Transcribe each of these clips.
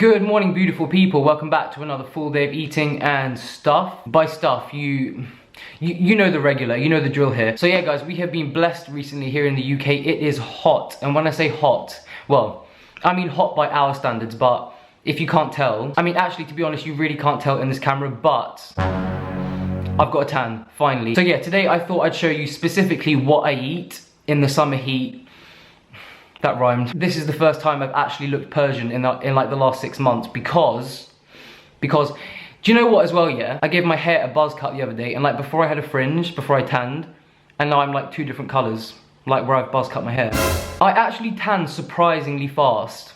Good morning, beautiful people. Welcome back to another full day of eating and stuff. By stuff, you know the regular, you know the drill here. So yeah guys, we have been blessed recently here in the UK. It is hot, and when I say hot, well, I mean hot by our standards, but if you can't tell, I mean actually to be honest, you really can't tell in this camera, but I've got a tan, finally. So yeah, today I thought I'd show you specifically what I eat in the summer heat. That rhymed. This is the first time I've actually looked Persian in like the last 6 months because, do you know what as well, yeah? I gave my hair a buzz cut the other day, and like before I had a fringe, before I tanned, and now I'm like 2 different colors, like where I've buzz cut my hair. I actually tan surprisingly fast.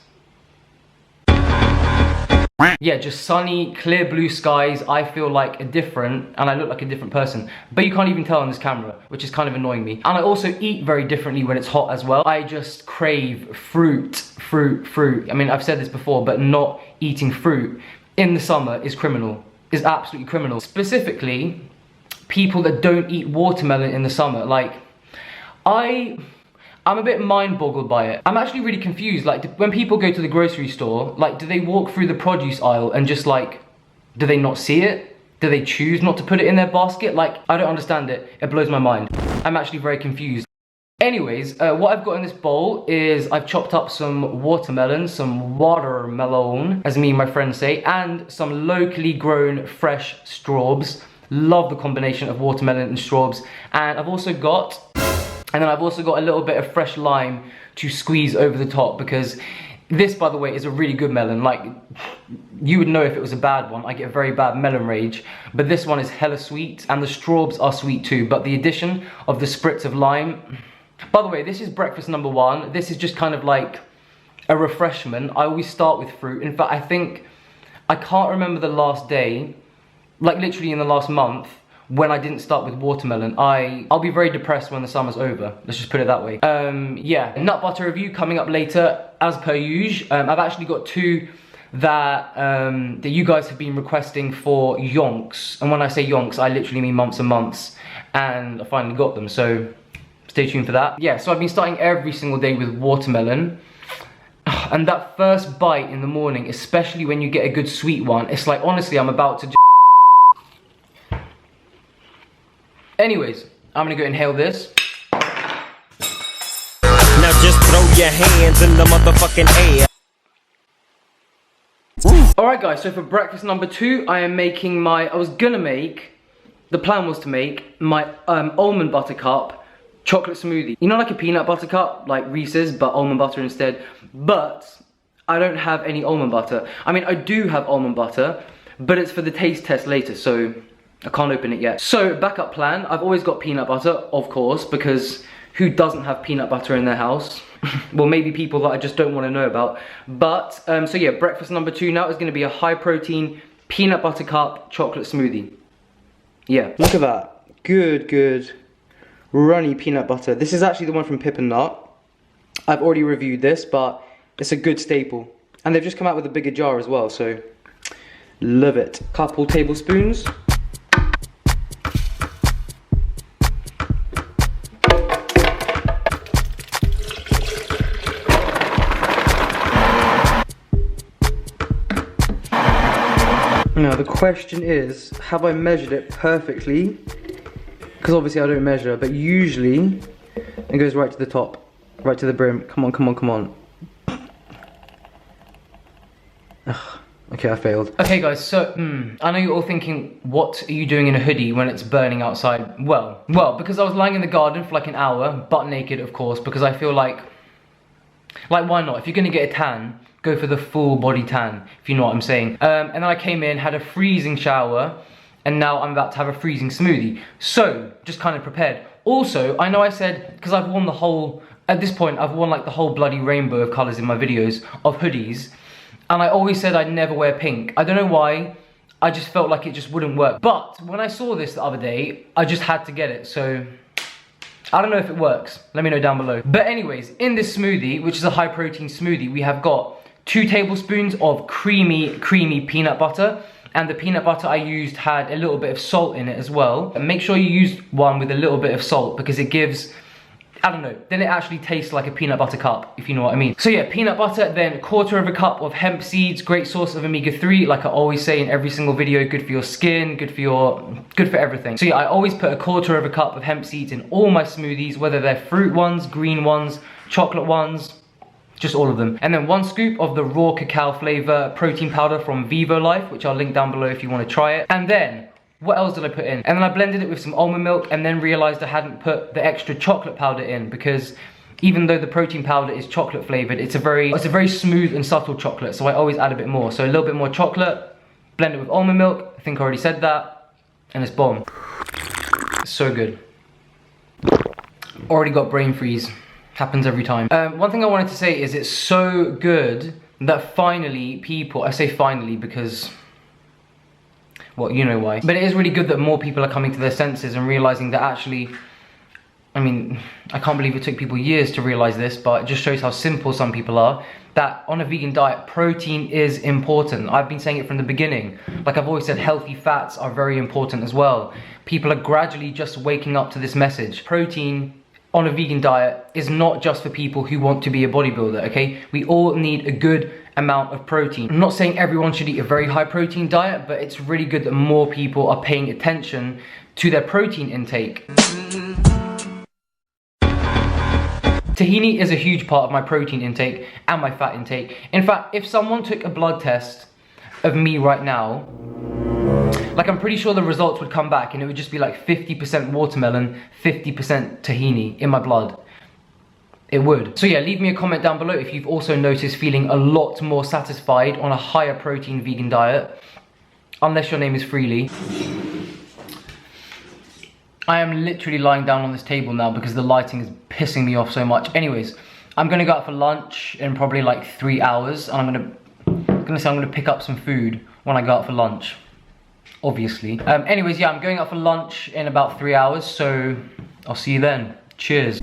Yeah, just sunny, clear blue skies. I feel like a different, and I look like a different person. But you can't even tell on this camera, which is kind of annoying me. And I also eat very differently when it's hot as well. I just crave fruit. I mean, I've said this before, but not eating fruit in the summer is criminal. Is absolutely criminal. Specifically, people that don't eat watermelon in the summer. Like, I'm a bit mind-boggled by it. I'm actually really confused. Like, when people go to the grocery store, like, do they walk through the produce aisle and just like, do they not see it? Do they choose not to put it in their basket? Like, I don't understand it. It blows my mind. I'm actually very confused. Anyways, what I've got in this bowl is I've chopped up some watermelon, as me and my friends say, and some locally grown fresh strawberries. Love the combination of watermelon and strawberries. And I've also got a little bit of fresh lime to squeeze over the top, because this, by the way, is a really good melon. Like, you would know if it was a bad one. I get very bad melon rage, but this one is hella sweet, and the strawberries are sweet too, but the addition of the spritz of lime. By the way, this is breakfast number 1. This is just kind of like a refreshment. I always start with fruit. In fact, I can't remember the last day, like literally in the last month, when I didn't start with watermelon. I'll be very depressed when the summer's over. Let's just put it that way. Yeah, nut butter review coming up later, as per usual. I've actually got 2 that you guys have been requesting for yonks. And when I say yonks, I literally mean months and months. And I finally got them, so stay tuned for that. Yeah, so I've been starting every single day with watermelon. And that first bite in the morning, especially when you get a good sweet one, it's like, honestly, I'm about to Anyways, I'm gonna go inhale this. Now just throw your hands in the motherfucking air. Alright guys, so for breakfast number 2, I am making the plan was to make my almond butter cup chocolate smoothie. You know, like a peanut butter cup, like Reese's, but almond butter instead. But I don't have any almond butter. I mean, I do have almond butter, but it's for the taste test later, so I can't open it yet. So, backup plan, I've always got peanut butter, of course, because who doesn't have peanut butter in their house? Well, maybe people that I just don't want to know about. But, so yeah, breakfast number 2 now is going to be a high protein peanut butter cup chocolate smoothie. Yeah. Look at that. Good, runny peanut butter. This is actually the one from Pip and Nut. I've already reviewed this, but it's a good staple. And they've just come out with a bigger jar as well, so love it. Couple tablespoons. Now the question is, have I measured it perfectly? Because obviously I don't measure, but usually it goes right to the top, right to the brim. Come on. Ugh, okay, I failed. Okay guys, so I know you're all thinking, what are you doing in a hoodie when it's burning outside? Well, because I was lying in the garden for like an hour, butt naked of course, because I feel like why not? If you're gonna get a tan, go for the full body tan, if you know what I'm saying. And then I came in, had a freezing shower, and now I'm about to have a freezing smoothie. So, just kind of prepared. Also, I know I said, because I've worn at this point, I've worn like the whole bloody rainbow of colours in my videos of hoodies, and I always said I'd never wear pink. I don't know why, I just felt like it just wouldn't work. But, when I saw this the other day, I just had to get it, so I don't know if it works. Let me know down below. But anyways, in this smoothie, which is a high protein smoothie, we have got 2 tablespoons of creamy peanut butter, and the peanut butter I used had a little bit of salt in it as well. And make sure you use one with a little bit of salt, because it gives I don't know, then it actually tastes like a peanut butter cup, if you know what I mean. So yeah, peanut butter, then 1/4 cup of hemp seeds, great source of omega-3, like I always say in every single video, good for your skin, good for everything. So yeah, I always put 1/4 cup of hemp seeds in all my smoothies, whether they're fruit ones, green ones, chocolate ones, just all of them. And then 1 scoop of the raw cacao flavor protein powder from Vivo Life, which I'll link down below if you want to try it. And then, what else did I put in? And then I blended it with some almond milk and then realized I hadn't put the extra chocolate powder in, because even though the protein powder is chocolate flavored, it's a very smooth and subtle chocolate, so I always add a bit more. So a little bit more chocolate, blend it with almond milk, I think I already said that, and it's bomb. It's so good. Already got brain freeze. Happens every time. One thing I wanted to say is it's so good that finally people, I say finally because, well, you know why. But it is really good that more people are coming to their senses and realizing that actually, I mean, I can't believe it took people years to realize this, but it just shows how simple some people are, that on a vegan diet, protein is important. I've been saying it from the beginning. Like I've always said, healthy fats are very important as well. People are gradually just waking up to this message. Protein on a vegan diet is not just for people who want to be a bodybuilder, okay? We all need a good amount of protein. I'm not saying everyone should eat a very high protein diet, but it's really good that more people are paying attention to their protein intake. Tahini is a huge part of my protein intake and my fat intake. In fact, if someone took a blood test of me right now, like I'm pretty sure the results would come back and it would just be like 50% watermelon, 50% tahini in my blood. It would. So yeah, leave me a comment down below if you've also noticed feeling a lot more satisfied on a higher protein vegan diet. Unless your name is Freely. I am literally lying down on this table now because the lighting is pissing me off so much. Anyways, I'm gonna go out for lunch in probably like 3 hours, and I'm gonna pick up some food when I go out for lunch. Obviously. Anyways, yeah, I'm going out for lunch in about 3 hours, so I'll see you then. Cheers.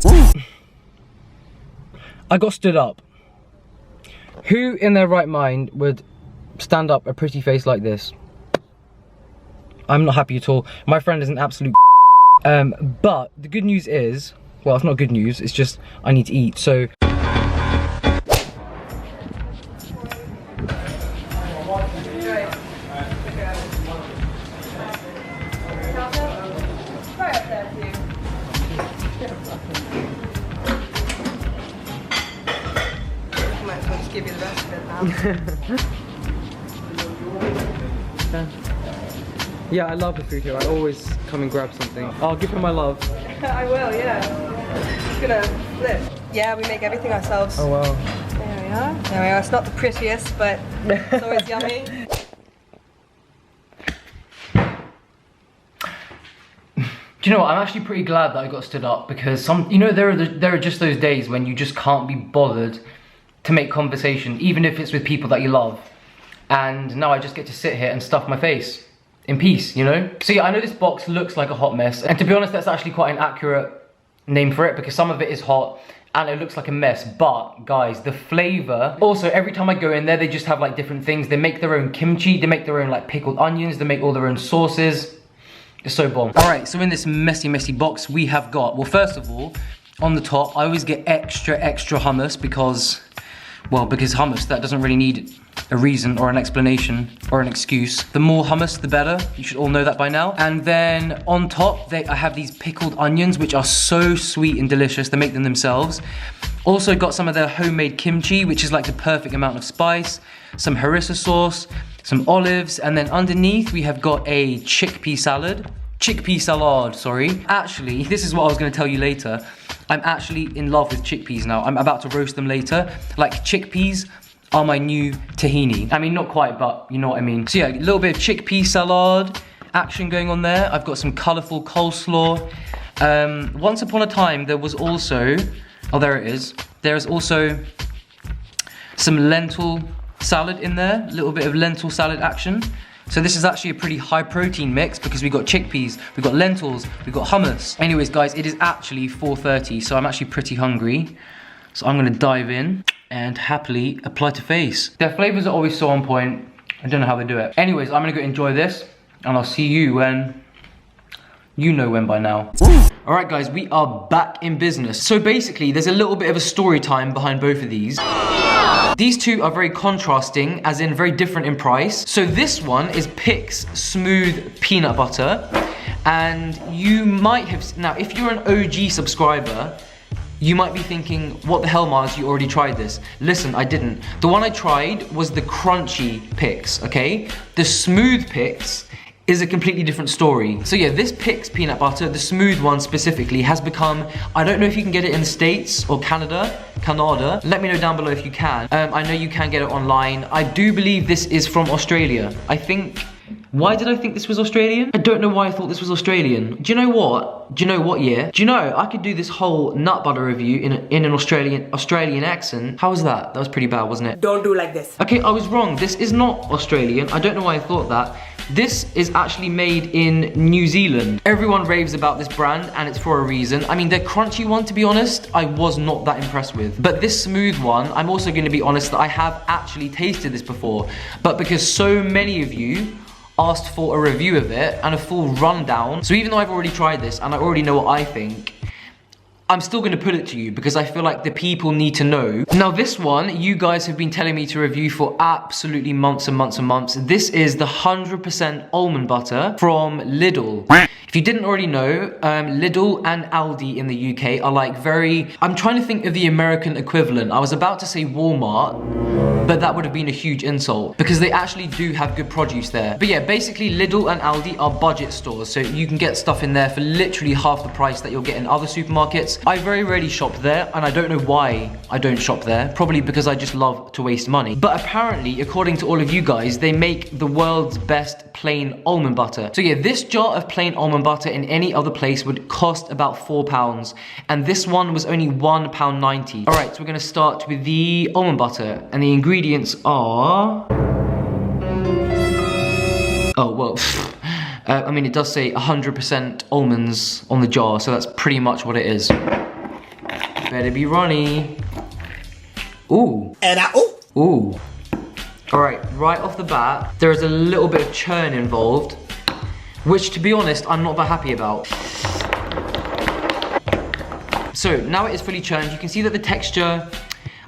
I got stood up. Who in their right mind would stand up a pretty face like this? I'm not happy at all. My friend is an absolute but the good news is, well, it's not good news, it's just I need to eat, so give you the rest of it now. yeah, I love the food here. I always come and grab something. I'll give her my love. I will, yeah. Just gonna flip. Yeah, we make everything ourselves. Oh wow. There we are. There we are. It's not the prettiest, but it's always yummy. Do you know what? I'm actually pretty glad that I got stood up, because you know, there are just those days when you just can't be bothered to make conversation, even if it's with people that you love. And now I just get to sit here and stuff my face in peace, you know? So yeah, I know this box looks like a hot mess, and to be honest, that's actually quite an accurate name for it, because some of it is hot and it looks like a mess. But guys, the flavor, also every time I go in there, they just have like different things. They make their own kimchi, they make their own like pickled onions, they make all their own sauces. It's so bomb. All right, so in this messy box, we have got, well, first of all, on the top, I always get extra hummus because, well, because hummus, that doesn't really need a reason or an explanation or an excuse. The more hummus, the better. You should all know that by now. And then on top, I have these pickled onions, which are so sweet and delicious. They make them themselves. Also got some of their homemade kimchi, which is like the perfect amount of spice, some harissa sauce, some olives, and then underneath we have got a chickpea salad, sorry. Actually, this is what I was gonna tell you later. I'm actually in love with chickpeas now. I'm about to roast them later. Like, chickpeas are my new tahini. I mean, not quite, but you know what I mean. So yeah, a little bit of chickpea salad action going on there. I've got some colorful coleslaw. Once upon a time, there was also, oh, there it is. There's also some lentil salad in there, a little bit of lentil salad action. So this is actually a pretty high protein mix because we got chickpeas, we got lentils, we got hummus. Anyways guys, it is actually 4:30, so I'm actually pretty hungry. So I'm gonna dive in and happily apply to face. Their flavors are always so on point. I don't know how they do it. Anyways, I'm gonna go enjoy this and I'll see you when You know when by now. Alright guys, we are back in business. So basically, there's a little bit of a story time behind both of these. These two are very contrasting, as in very different in price. So this one is Pix Smooth Peanut Butter. And you might have, now if you're an OG subscriber, you might be thinking, what the hell, Mars, you already tried this. Listen, I didn't. The one I tried was the crunchy Pix, okay? The smooth Pix is a completely different story. So yeah, this Pix peanut butter, the smooth one specifically, has become, I don't know if you can get it in the States or Canada. Let me know down below if you can. I know you can get it online. I do believe this is from Australia. I think, why did I think this was Australian? I don't know why I thought this was Australian. Do you know what? Do you know what year? Do you know, I could do this whole nut butter review in an Australian accent. How was that? That was pretty bad, wasn't it? Don't do like this. Okay, I was wrong. This is not Australian. I don't know why I thought that. This is actually made in New Zealand. Everyone raves about this brand and it's for a reason. I mean, their crunchy one, to be honest, I was not that impressed with. But this smooth one, I'm also going to be honest that I have actually tasted this before. But because so many of you asked for a review of it and a full rundown, so even though I've already tried this and I already know what I think, I'm still going to put it to you because I feel like the people need to know. Now this one, you guys have been telling me to review for absolutely months and months and months. This is the 100% almond butter from Lidl. If you didn't already know, Lidl and Aldi in the UK are like very, I'm trying to think of the American equivalent. I was about to say Walmart, but that would have been a huge insult because they actually do have good produce there. But yeah, basically Lidl and Aldi are budget stores, so you can get stuff in there for literally half the price that you'll get in other supermarkets. I very rarely shop there, and I don't know why I don't shop there. Probably because I just love to waste money. But apparently, according to all of you guys, they make the world's best plain almond butter. So yeah, this jar of plain almond butter in any other place would cost about £4, and this one was only £1.90. All right, so we're gonna start with the almond butter, and the ingredients are, oh well, I mean, it does say 100% almonds on the jar, so that's pretty much what it is. Better be runny. Ooh. Ooh. Alright, right off the bat, there is a little bit of churn involved, which, to be honest, I'm not that happy about. So, now it is fully churned. You can see that the texture,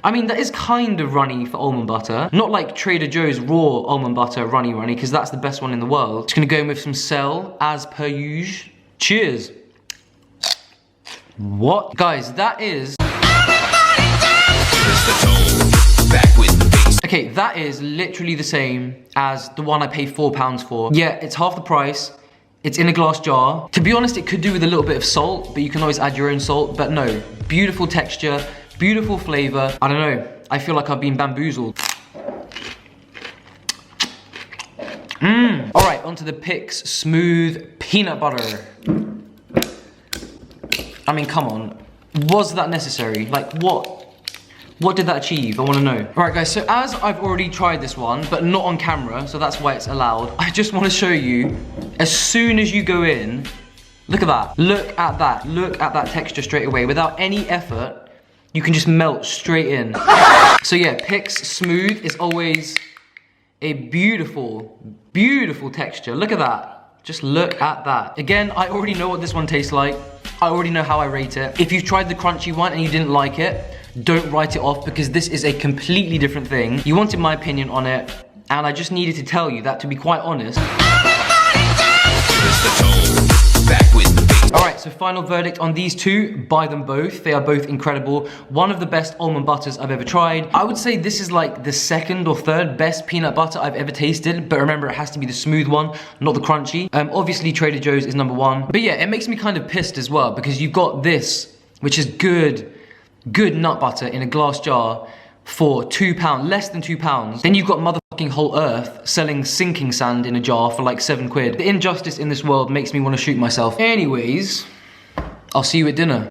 I mean, that is kind of runny for almond butter. Not like Trader Joe's raw almond butter runny, because that's the best one in the world. Just gonna go in with some Cell, as per usual. Cheers. What? Guys, that is... Okay, that is literally the same as the one I paid £4 for. Yeah, it's half the price. It's in a glass jar. To be honest, it could do with a little bit of salt, but you can always add your own salt. But no, beautiful texture, beautiful flavor. I don't know, I feel like I've been bamboozled. All right, onto the Pix Smooth Peanut Butter. I mean, come on, was that necessary? Like, what did that achieve? I wanna know. All right guys, so as I've already tried this one, but not on camera, so that's why it's allowed, I just wanna show you, as soon as you go in, look at that, look at that, look at that texture straight away. Without any effort, you can just melt straight in. So yeah, Pix Smooth is always a beautiful, beautiful texture. Look at that, just look at that. Again, I already know what this one tastes like. I already know how I rate it. If you've tried the crunchy one and you didn't like it, don't write it off because this is a completely different thing. You wanted my opinion on it, and I just needed to tell you that, to be quite honest. Alright, so final verdict on these two. Buy them both. They are both incredible. One of the best almond butters I've ever tried. I would say this is like the second or third best peanut butter I've ever tasted, but remember, it has to be the smooth one, not the crunchy. Obviously Trader Joe's is number one. But yeah, it makes me kind of pissed as well because you've got this, which is good nut butter in a glass jar for £2, less than £2. Then you've got motherfucking Whole Earth selling sinking sand in a jar for like £7. The injustice in this world makes me want to shoot myself. Anyways, I'll see you at dinner.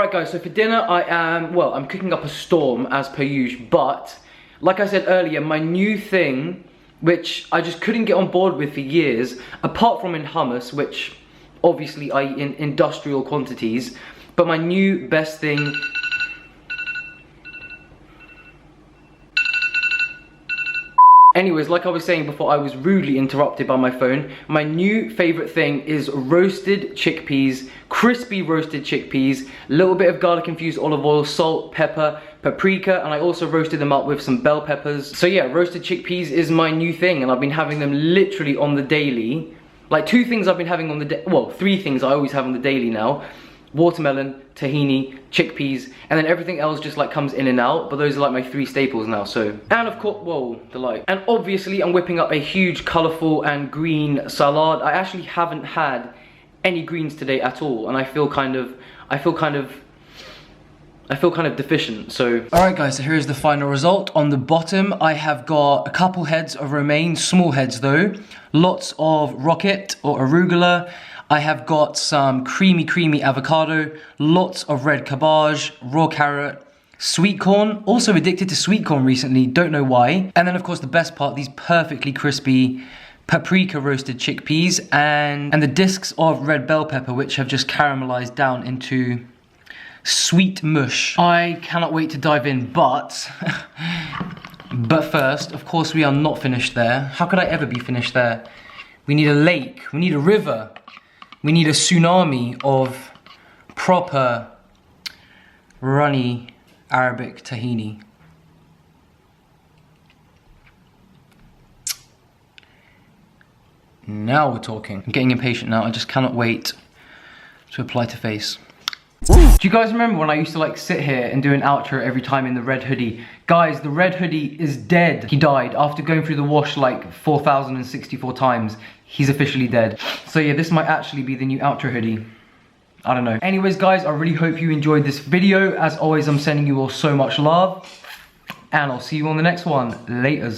Alright guys, so for dinner I'm cooking up a storm as per usual, but like I said earlier, my new thing, which I just couldn't get on board with for years, apart from in hummus, which obviously I eat in industrial quantities, but my new best thing... Anyways, like I was saying before, I was rudely interrupted by my phone. My new favorite thing is roasted chickpeas, crispy roasted chickpeas, a little bit of garlic infused olive oil, salt, pepper, paprika, and I also roasted them up with some bell peppers. So yeah, roasted chickpeas is my new thing, and I've been having them literally on the daily. Like 2 things I've been having on the well, 3 things I always have on the daily now. Watermelon, tahini, chickpeas, and then everything else just like comes in and out, but those are like my 3 staples now. So, and of course, whoa, the light. And obviously I'm whipping up a huge colourful and green salad. I actually haven't had any greens today at all, and I feel kind of deficient, so. Alright guys, so here's the final result. On the bottom, I have got a couple heads of romaine, small heads though, lots of rocket or arugula. I have got some creamy avocado, lots of red cabbage, raw carrot, sweet corn, also addicted to sweet corn recently, don't know why. And then of course the best part, these perfectly crispy paprika roasted chickpeas and the discs of red bell pepper, which have just caramelized down into sweet mush. I cannot wait to dive in, but first, of course we are not finished there. How could I ever be finished there? We need a lake, we need a river. We need a tsunami of proper runny Arabic tahini. Now we're talking. I'm getting impatient now. I just cannot wait to apply to face. Do you guys remember when I used to like sit here and do an outro every time in the red hoodie? Guys, the red hoodie is dead. He died after going through the wash like 4,064 times. He's officially dead. So yeah, this might actually be the new outro hoodie. I don't know. Anyways guys, I really hope you enjoyed this video. As always, I'm sending you all so much love. And I'll see you on the next one. Laters.